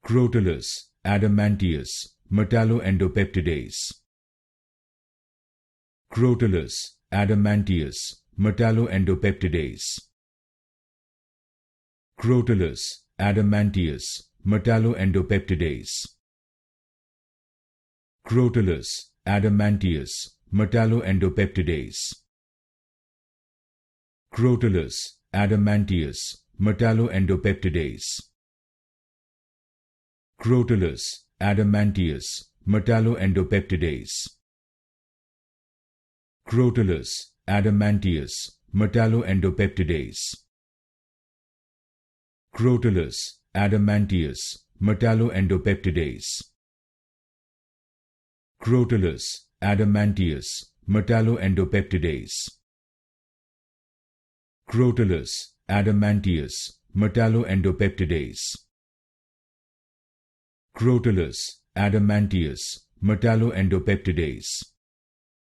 Crotalus Adamanteus Metalloendopeptidase. Crotalus Adamanteus Metalloendopeptidase. Crotalus Adamanteus Metalloendopeptidase. Crotalus Adamanteus Metalloendopeptidase. Crotalus Adamanteus Metalloendopeptidase. Crotalus Adamanteus Metalloendopeptidase. Crotalus Adamanteus Metalloendopeptidase. Crotalus Adamanteus Metalloendopeptidase. Crotalus Adamanteus Metalloendopeptidase. Crotalus Adamanteus Metalloendopeptidase. Crotalus Adamanteus Metalloendopeptidase.